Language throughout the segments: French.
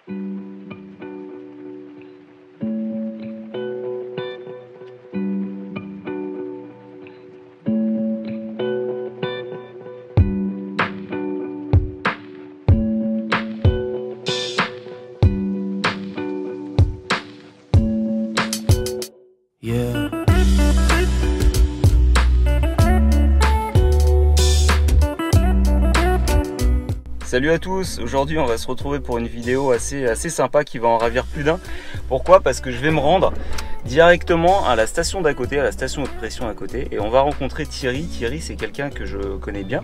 Yeah. Salut à tous, aujourd'hui on va se retrouver pour une vidéo assez sympa qui va en ravir plus d'un. Pourquoi? Parce que je vais me rendre directement à la station d'à côté, à la station haute pression à côté, et on va rencontrer Thierry. Thierry, c'est quelqu'un que je connais bien,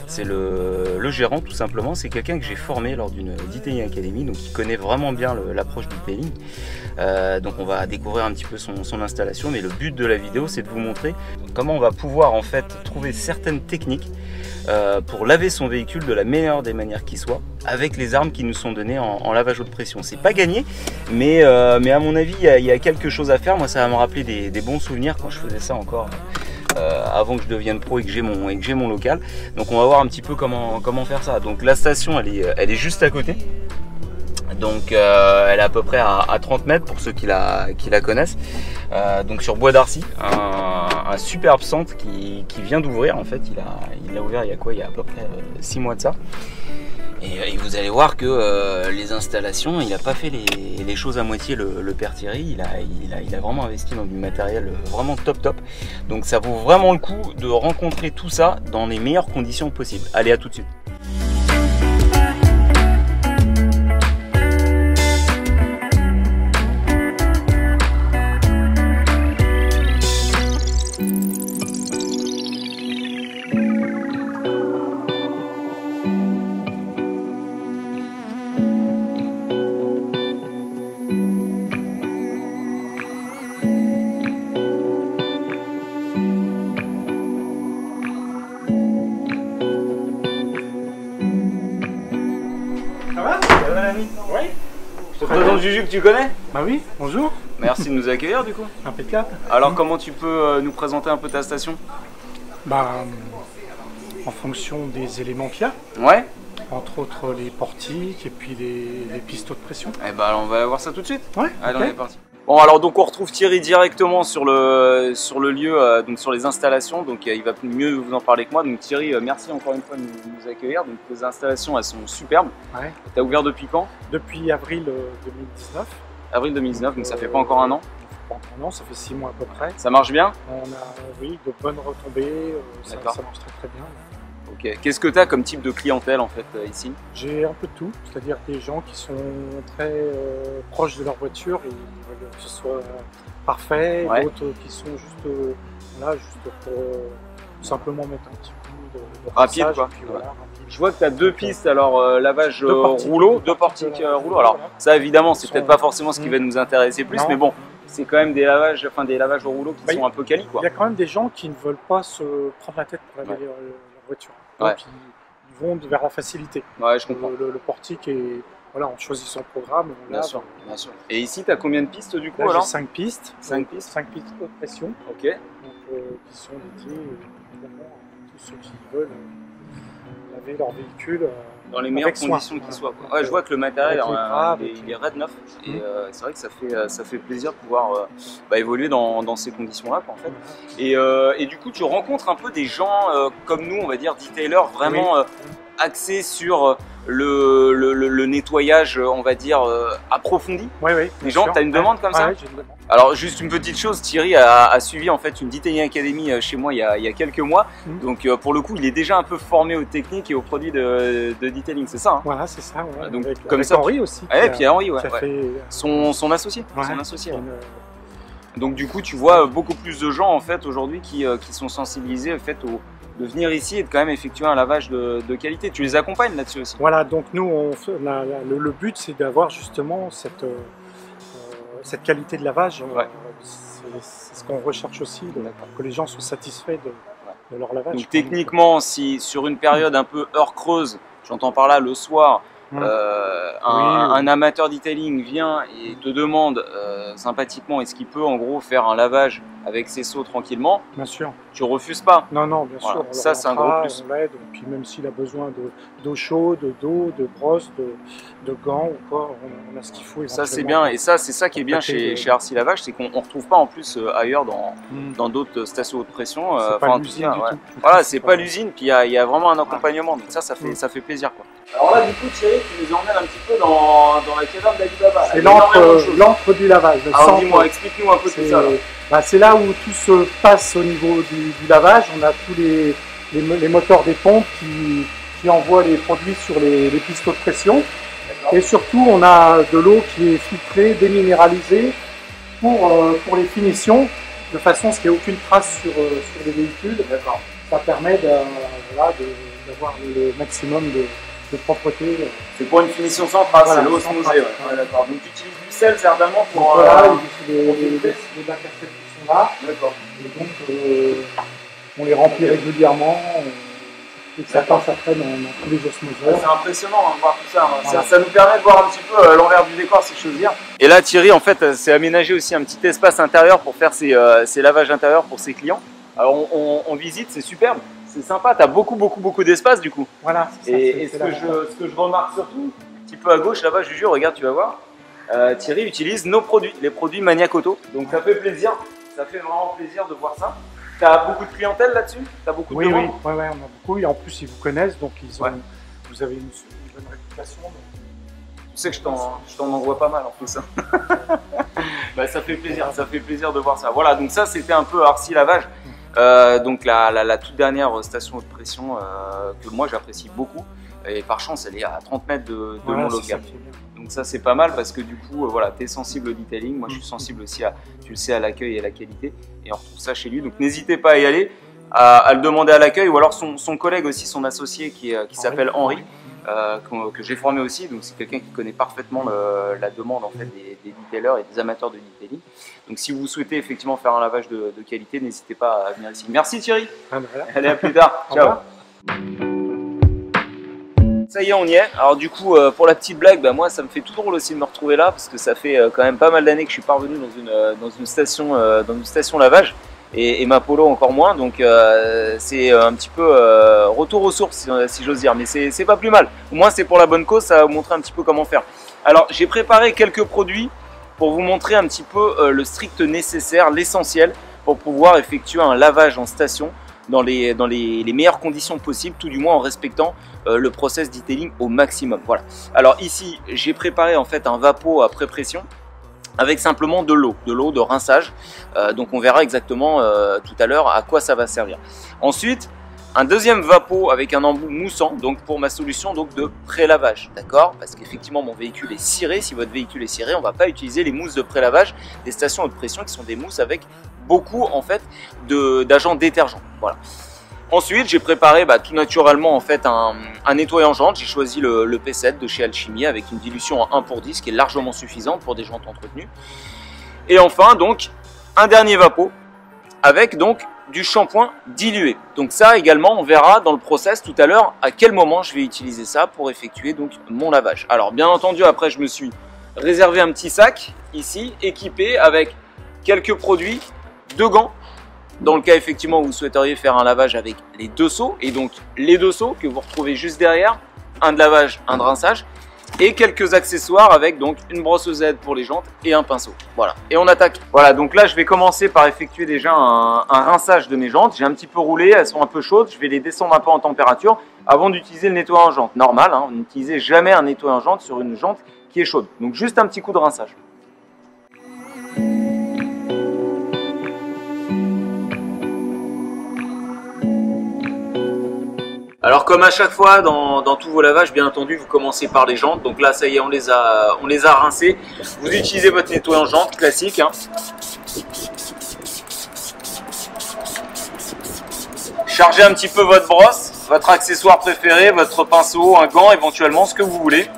c'est le gérant tout simplement, c'est quelqu'un que j'ai formé lors d'une Detailing Academy, donc il connaît vraiment bien l'approche du detailing. Donc on va découvrir un petit peu son installation, mais le but de la vidéo c'est de vous montrer comment on va pouvoir en fait trouver certaines techniques pour laver son véhicule de la meilleure des manières qui soit, avec les armes qui nous sont données en lavage haute pression. C'est pas gagné, mais à mon avis il y a quelque chose à faire. Moi ça va me rappeler des bons souvenirs quand je faisais ça encore avant que je devienne pro et que j'ai mon local. Donc on va voir un petit peu comment faire ça. Donc la station elle est juste à côté. Donc elle est à peu près à 30 mètres pour ceux qui la connaissent. Donc sur Bois d'Arcy, un superbe centre qui vient d'ouvrir. En fait il a ouvert il y a quoi? Il y a à peu près 6 mois de ça. Et vous allez voir que les installations, il n'a pas fait les choses à moitié, le père Thierry. Il a vraiment investi dans du matériel vraiment top. Donc ça vaut vraiment le coup de rencontrer tout ça dans les meilleures conditions possibles. Allez, à tout de suite. Oui. Je te présente Juju que tu connais? Bah oui, bonjour. Merci de nous accueillir du coup. Impeccable. Alors comment tu peux nous présenter un peu ta station? Bah, en fonction des éléments qu'il y a, Ouais. entre autres les portiques et puis les pistes haute pression. Eh ben on va voir ça tout de suite. Ouais, Allez, ok. on est parti. Bon alors donc on retrouve Thierry directement sur le lieu, donc sur les installations, donc il va mieux vous en parler que moi. Donc Thierry, merci encore une fois de nous accueillir. Donc les installations elles sont superbes. Ouais. Tu as ouvert depuis quand? Depuis avril 2019. Avril 2019, donc ça fait pas encore un an. Non, ça fait 6 mois à peu près. Ça marche bien? On a, oui, de bonnes retombées, ça D'accord. marche très bien. Ok. Qu'est-ce que tu as comme type de clientèle en fait ici? J'ai un peu de tout, c'est-à-dire des gens qui sont très proches de leur voiture et veulent que ce soit parfait, Ouais. d'autres qui sont juste là, juste pour tout simplement mettre un petit coup de Rapide, passage, quoi. et puis voilà, rapide. Je vois que tu as deux pistes, alors lavage Deux portiques. rouleau, deux portiques rouleau. Alors ça évidemment c'est Ils peut-être sont- pas forcément ce qui va nous intéresser plus, Non. mais bon, c'est quand même des lavages au rouleau qui Bah, sont un peu quali quoi. Il y a quand même des gens qui ne veulent pas se prendre la tête pour laver leur voiture. Donc Ouais. ils vont vers la facilité. Ouais, je comprends. Le portique est, voilà, on choisit son programme. On Bien lave. sûr, bien sûr. Et ici tu as combien de pistes du coup Là, j'ai alors? 5 pistes. 5 pistes. 5 pistes haute pression. Ok. Donc, qui sont dédiés évidemment à tous ceux qui veulent laver leur véhicule Dans les meilleures avec soin. conditions qui soient. Quoi. Ouais, je vois que le matériel Avec les bras, il est raide neuf et c'est vrai que ça fait plaisir de pouvoir évoluer dans ces conditions-là en fait. Et du coup, tu rencontres un peu des gens comme nous, on va dire, detailers vraiment axés sur le nettoyage, on va dire, approfondi. Oui, oui. Les gens, t'as une demande comme ça? Ouais, j'ai une demande. Alors juste une petite chose, Thierry a suivi en fait une Detailing Academy chez moi il y a quelques mois. Donc pour le coup il est déjà un peu formé aux techniques et aux produits de detailing, c'est ça hein? Voilà, c'est ça. Ouais. Donc, avec, comme avec ça, Henri aussi. Ouais, et puis Henri, ouais, qui a ouais. fait, Son associé. ouais, Son associé. Ouais. une- Donc du coup tu vois beaucoup plus de gens en fait aujourd'hui qui sont sensibilisés en fait de venir ici et de quand même effectuer un lavage de qualité. Tu les accompagnes là-dessus aussi? Voilà, donc nous, le but, c'est d'avoir justement cette qualité de lavage. Ouais. C'est ce qu'on recherche aussi, que les gens soient satisfaits de leur lavage. Donc techniquement, si sur une période un peu heure creuse, j'entends par là le soir, un amateur detailing vient et te demande sympathiquement est-ce qu'il peut en gros faire un lavage avec ses seaux tranquillement, Bien sûr. tu refuses pas. Non, non, bien Voilà. sûr. On Ça, le c'est un gros rentrera, plus. on l'aide, puis même s'il a besoin d'eau chaude, d'eau, de brosse, de gants ou quoi, on a ce qu'il faut. Ça c'est éventuellement. bien, et ça c'est ça qui est bien chez Arcy Lavage, c'est qu'on ne retrouve pas en plus ailleurs dans d'autres stations haute pression. C'est pas l'usine du tout. Voilà, c'est pas l'usine, puis il y a vraiment un accompagnement, donc ça fait plaisir quoi. Alors là du coup Thierry, tu nous emmènes un petit peu dans la caverne d'Alibaba. C'est l'encre du lavage. Alors dis-moi, explique-nous un peu tout ça. C'est là où tout se passe au niveau du lavage. On a tous les moteurs des pompes qui envoient les produits sur les pistes de pression. Et surtout, on a de l'eau qui est filtrée, déminéralisée pour les finitions, de façon à ce qu'il n'y ait aucune trace sur les véhicules. Ça permet d'avoir le maximum de propreté. C'est pour une finition centrale, voilà, c'est l'eau osmosée. D'accord. Donc tu utilises du sel certainement pour... Voilà, les bacs à sel qui sont là. D'accord. Et donc, on les remplit régulièrement. Et ça passe après dans tous les osmoseurs. C'est impressionnant de voir tout ça. Voilà. Ça nous permet de voir un petit peu l'envers du décor, si je veux dire. Et là, Thierry, en fait, s'est aménagé aussi un petit espace intérieur pour faire ses lavages intérieurs pour ses clients. Alors, on visite, c'est superbe, c'est sympa. Tu as beaucoup d'espace du coup. Voilà. Et ce que je remarque surtout, un petit peu à gauche là-bas, je jure, regarde, tu vas voir. Thierry utilise nos produits, les produits Maniac Auto. Donc ça fait plaisir, ça fait vraiment plaisir de voir ça. Tu as beaucoup de clientèle là-dessus? Tu as beaucoup de demandes? Oui, on a beaucoup. Et en plus, ils vous connaissent, donc vous avez une bonne réputation. Donc... Tu sais que je t'en envoie pas mal en plus. Bah, ça fait plaisir de voir ça. Voilà, donc ça c'était un peu Arcy Lavage. Donc la toute dernière station haute pression que moi j'apprécie beaucoup. Et par chance, elle est à 30 mètres de mon local. Donc ça c'est pas mal parce que du coup, voilà, tu es sensible au detailing. Moi je suis sensible aussi tu le sais, à l'accueil et à la qualité. Et on retrouve ça chez lui. Donc n'hésitez pas à y aller, à le demander à l'accueil. Ou alors son collègue aussi, son associé qui s'appelle Henri, que j'ai formé aussi. Donc c'est quelqu'un qui connaît parfaitement la demande en fait, des detailers et des amateurs de detailing. Donc si vous souhaitez effectivement faire un lavage de qualité, n'hésitez pas à venir ici. Merci Thierry. Allez, à plus tard. Ciao. Ça y est, on y est. Alors du coup, pour la petite blague, bah, moi ça me fait tout drôle aussi de me retrouver là parce que ça fait quand même pas mal d'années que je suis pas revenu dans une station lavage et ma Polo encore moins. Donc c'est un petit peu retour aux sources si j'ose dire, mais c'est pas plus mal. Au moins c'est pour la bonne cause, ça va vous montrer un petit peu comment faire. Alors j'ai préparé quelques produits pour vous montrer un petit peu le strict nécessaire, l'essentiel pour pouvoir effectuer un lavage en station dans les meilleures conditions possibles, tout du moins en respectant le process detailing au maximum. Voilà. Alors ici, j'ai préparé en fait un vapeau à pré-pression avec simplement de l'eau de rinçage. Donc on verra exactement tout à l'heure à quoi ça va servir. Ensuite, un deuxième vapeau avec un embout moussant, donc pour ma solution donc de pré-lavage, d'accord? Parce qu'effectivement mon véhicule est ciré. Si votre véhicule est ciré, on ne va pas utiliser les mousses de pré-lavage des stations haute pression qui sont des mousses avec beaucoup en fait d'agents détergents. Voilà. Ensuite, j'ai préparé tout naturellement en fait un nettoyant jantes. J'ai choisi le P7 de chez Alchimie avec une dilution en 1/10 qui est largement suffisante pour des jantes entretenues. Et enfin donc un dernier vapeau avec donc du shampoing dilué. Donc ça également, on verra dans le process tout à l'heure à quel moment je vais utiliser ça pour effectuer donc mon lavage. Alors bien entendu, après je me suis réservé un petit sac ici équipé avec quelques produits, 2 gants dans le cas effectivement où vous souhaiteriez faire un lavage avec les 2 seaux, et donc les 2 seaux que vous retrouvez juste derrière, un de lavage, un de rinçage, et quelques accessoires avec donc une brosse Z pour les jantes et un pinceau. Voilà, et on attaque. Voilà, donc là je vais commencer par effectuer déjà un rinçage de mes jantes. J'ai un petit peu roulé, elles sont un peu chaudes, je vais les descendre un peu en température avant d'utiliser le nettoyant jante. Normal, hein, n'utilisez jamais un nettoyant jante sur une jante qui est chaude. Donc juste un petit coup de rinçage. Alors comme à chaque fois dans tous vos lavages, bien entendu, vous commencez par les jantes. Donc là, ça y est, on les a rincées. Vous utilisez votre nettoyant jante classique. Hein. Chargez un petit peu votre brosse, votre accessoire préféré, votre pinceau, un gant éventuellement, ce que vous voulez.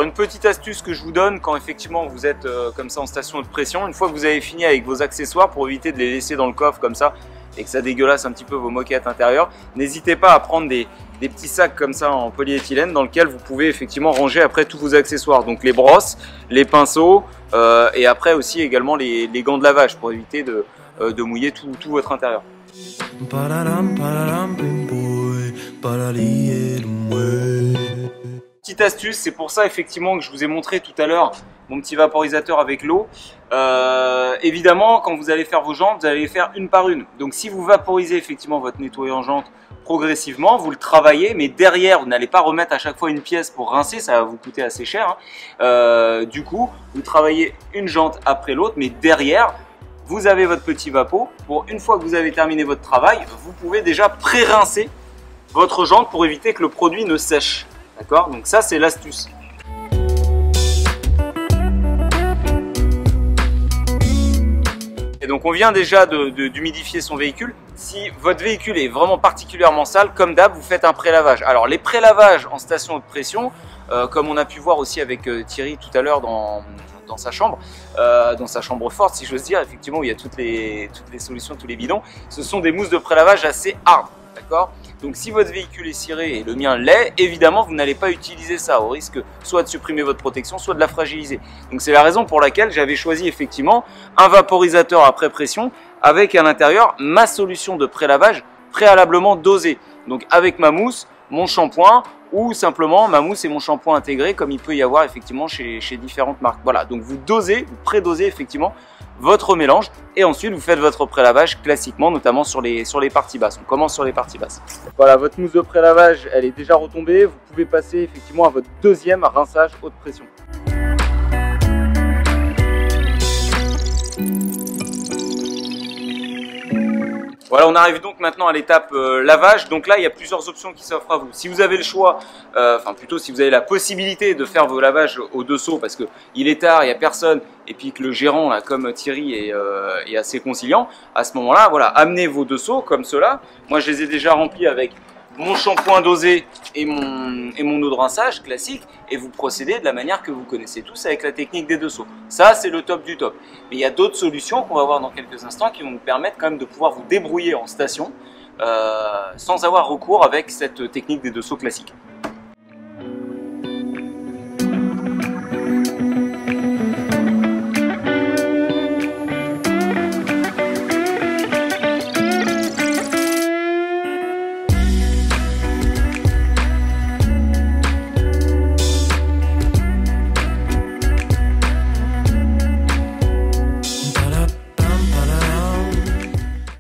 Alors une petite astuce que je vous donne quand effectivement vous êtes comme ça en station haute pression, une fois que vous avez fini avec vos accessoires, pour éviter de les laisser dans le coffre comme ça et que ça dégueulasse un petit peu vos moquettes intérieures, n'hésitez pas à prendre des petits sacs comme ça en polyéthylène dans lesquels vous pouvez effectivement ranger après tous vos accessoires, donc les brosses, les pinceaux et après aussi également les gants de lavage pour éviter de mouiller tout votre intérieur. Petite astuce, c'est pour ça effectivement que je vous ai montré tout à l'heure mon petit vaporisateur avec l'eau. Évidemment, quand vous allez faire vos jantes, vous allez les faire une par une. Donc si vous vaporisez effectivement votre nettoyant jante progressivement, vous le travaillez, mais derrière, vous n'allez pas remettre à chaque fois une pièce pour rincer, ça va vous coûter assez cher. Du coup, vous travaillez une jante après l'autre, mais derrière, vous avez votre petit vapo. Pour une fois que vous avez terminé votre travail, vous pouvez déjà pré-rincer votre jante pour éviter que le produit ne sèche. D'accord? Donc ça, c'est l'astuce. Et donc on vient déjà d'humidifier son véhicule. Si votre véhicule est vraiment particulièrement sale, comme d'hab, vous faites un pré-lavage. Alors les pré-lavages en station haute pression, comme on a pu voir aussi avec Thierry tout à l'heure dans sa chambre forte, si j'ose dire, effectivement, où il y a toutes les solutions, tous les bidons, ce sont des mousses de pré-lavage assez hard. D'accord? Donc si votre véhicule est ciré, et le mien l'est, évidemment vous n'allez pas utiliser ça, au risque soit de supprimer votre protection, soit de la fragiliser. Donc c'est la raison pour laquelle j'avais choisi effectivement un vaporisateur après pression avec à l'intérieur ma solution de pré-lavage préalablement dosée. Donc avec ma mousse, mon shampoing, ou simplement ma mousse et mon shampoing intégré, comme il peut y avoir effectivement chez différentes marques. Voilà, donc vous dosez, vous pré-dosez effectivement votre mélange et ensuite vous faites votre pré-lavage classiquement, notamment sur les parties basses. On commence sur les parties basses. Voilà, votre mousse de pré-lavage, elle est déjà retombée. Vous pouvez passer effectivement à votre deuxième rinçage haute pression. Voilà, on arrive donc maintenant à l'étape lavage. Donc là, il y a plusieurs options qui s'offrent à vous. Si vous avez le choix, enfin plutôt si vous avez la possibilité de faire vos lavages aux deux seaux parce qu'il est tard, il n'y a personne, et puis que le gérant, là, comme Thierry, est assez conciliant, à ce moment-là, voilà, amenez vos deux seaux comme cela. Moi, je les ai déjà remplis avec mon shampoing dosé et mon eau de rinçage classique, et vous procédez de la manière que vous connaissez tous avec la technique des deux seaux. Ça, c'est le top du top. Mais il y a d'autres solutions qu'on va voir dans quelques instants qui vont vous permettre quand même de pouvoir vous débrouiller en station sans avoir recours avec cette technique des deux seaux classique.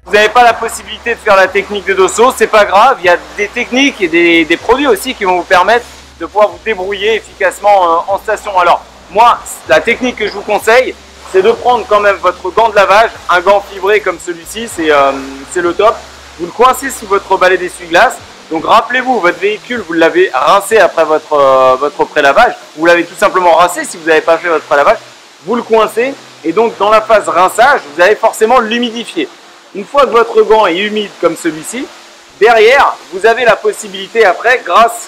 Vous n'avez pas la possibilité de faire la technique des deux seaux, c'est pas grave, il y a des techniques et des produits aussi qui vont vous permettre de pouvoir vous débrouiller efficacement en station. Alors moi, la technique que je vous conseille, c'est de prendre quand même votre gant de lavage, un gant fibré comme celui-ci, c'est le top. Vous le coincez sous votre balai d'essuie-glace. Donc rappelez-vous, votre véhicule, vous l'avez rincé après votre pré-lavage, vous l'avez tout simplement rincé si vous n'avez pas fait votre pré-lavage, vous le coincez et donc dans la phase rinçage, vous allez forcément l'humidifier. Une fois que votre gant est humide comme celui-ci, derrière, vous avez la possibilité après, grâce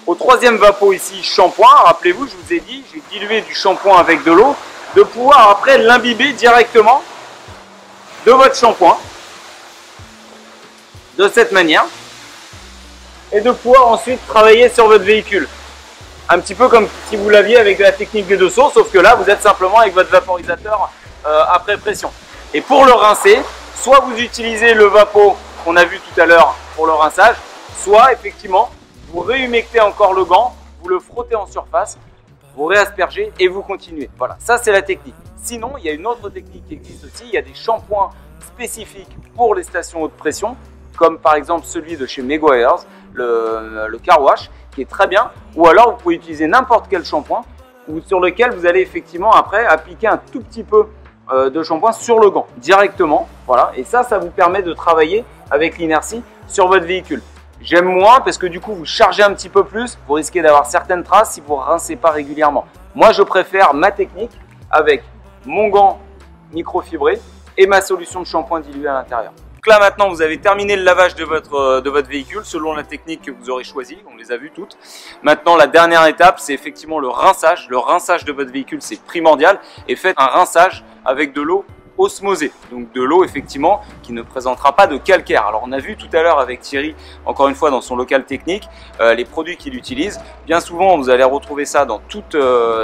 au troisième vapo ici, shampoing, rappelez-vous, je vous ai dit, j'ai dilué du shampoing avec de l'eau, de pouvoir après l'imbiber directement de votre shampoing, de cette manière, et de pouvoir ensuite travailler sur votre véhicule. Un petit peu comme si vous l'aviez avec la technique des deux seaux, sauf que là, vous êtes simplement avec votre vaporisateur après pression. Et pour le rincer, soit vous utilisez le vapo qu'on a vu tout à l'heure pour le rinçage, soit effectivement vous réhumectez encore le gant, vous le frottez en surface, vous réaspergez et vous continuez. Voilà, ça c'est la technique. Sinon, il y a une autre technique qui existe aussi, il y a des shampoings spécifiques pour les stations haute pression, comme par exemple celui de chez Meguiar's, le Car Wash, qui est très bien, ou alors vous pouvez utiliser n'importe quel shampoing sur lequel vous allez effectivement après appliquer un tout petit peu de shampoing sur le gant directement, voilà, et ça vous permet de travailler avec l'inertie sur votre véhicule. J'aime moins parce que du coup vous chargez un petit peu plus, vous risquez d'avoir certaines traces si vous ne rincez pas régulièrement. Moi je préfère ma technique avec mon gant microfibré et ma solution de shampoing dilué à l'intérieur. Donc là maintenant vous avez terminé le lavage de votre véhicule selon la technique que vous aurez choisie, on les a vues toutes. Maintenant la dernière étape c'est effectivement le rinçage. Le rinçage de votre véhicule c'est primordial et faites un rinçage avec de l'eau osmosée, donc de l'eau effectivement qui ne présentera pas de calcaire. Alors on a vu tout à l'heure avec Thierry, encore une fois dans son local technique, les produits qu'il utilise. Bien souvent vous allez retrouver ça dans toute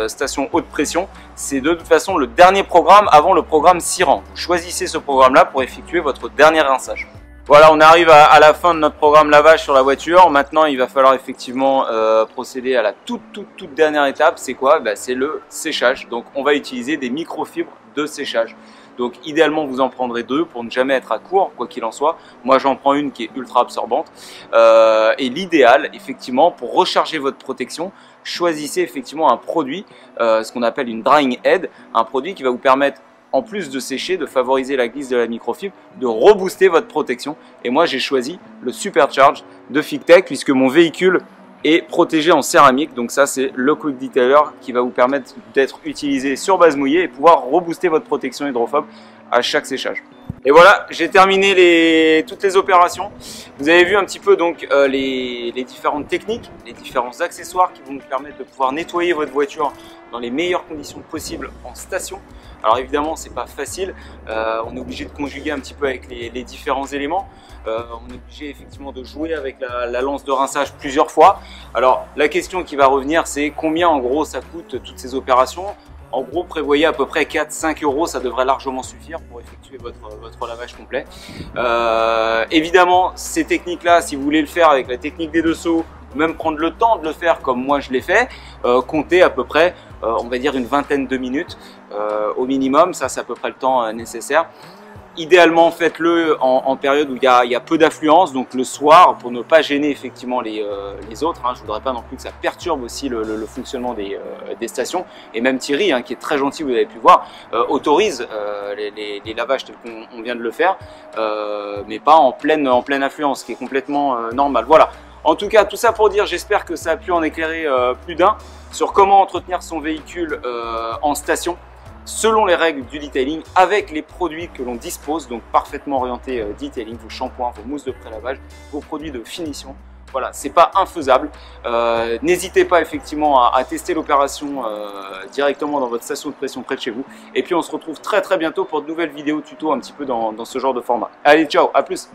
station haute pression. C'est de toute façon le dernier programme avant le programme Siran. Vous choisissez ce programme là pour effectuer votre dernier rinçage. Voilà, on arrive à la fin de notre programme lavage sur la voiture. Maintenant, il va falloir effectivement procéder à la toute dernière étape. C'est quoi? C'est le séchage. Donc, on va utiliser des microfibres de séchage. Donc, idéalement, vous en prendrez 2 pour ne jamais être à court, quoi qu'il en soit. Moi, j'en prends une qui est ultra absorbante. Et l'idéal, effectivement, pour recharger votre protection, choisissez effectivement un produit, ce qu'on appelle une drying head, un produit qui va vous permettre, en plus de sécher, de favoriser la glisse de la microfibre, de rebooster votre protection. Et moi, j'ai choisi le Supercharge de Fictech puisque mon véhicule est protégé en céramique. Donc ça, c'est le Quick Detailer qui va vous permettre d'être utilisé sur base mouillée et pouvoir rebooster votre protection hydrophobe à chaque séchage. Et voilà, j'ai terminé toutes les opérations. Vous avez vu un petit peu donc les différentes techniques, les différents accessoires qui vont vous permettre de pouvoir nettoyer votre voiture dans les meilleures conditions possibles en station. Alors évidemment, c'est pas facile. On est obligé de conjuguer un petit peu avec les différents éléments. On est obligé effectivement de jouer avec la lance de rinçage plusieurs fois. Alors la question qui va revenir, c'est combien en gros ça coûte toutes ces opérations. En gros, prévoyez à peu près 4-5 €, ça devrait largement suffire pour effectuer votre lavage complet. Évidemment, ces techniques-là, si vous voulez le faire avec la technique des 2 seaux, même prendre le temps de le faire comme moi je l'ai fait, comptez à peu près, on va dire une vingtaine de minutes au minimum, ça c'est à peu près le temps nécessaire. Idéalement, faites-le en période où il y a peu d'affluence, donc le soir, pour ne pas gêner effectivement les autres. Je ne voudrais pas non plus que ça perturbe aussi le fonctionnement des stations. Et même Thierry, qui est très gentil, vous avez pu voir, autorise les lavages tels qu'on vient de le faire, mais pas en pleine affluence, ce qui est complètement normal. Voilà. En tout cas, tout ça pour dire, j'espère que ça a pu en éclairer plus d'un sur comment entretenir son véhicule en station, selon les règles du detailing, avec les produits que l'on dispose, donc parfaitement orientés detailing, vos shampoings, vos mousses de pré-lavage, vos produits de finition. Voilà, c'est pas infaisable. N'hésitez pas effectivement à tester l'opération directement dans votre station de pression près de chez vous. Et puis on se retrouve très bientôt pour de nouvelles vidéos tuto un petit peu dans ce genre de format. Allez, ciao, à plus!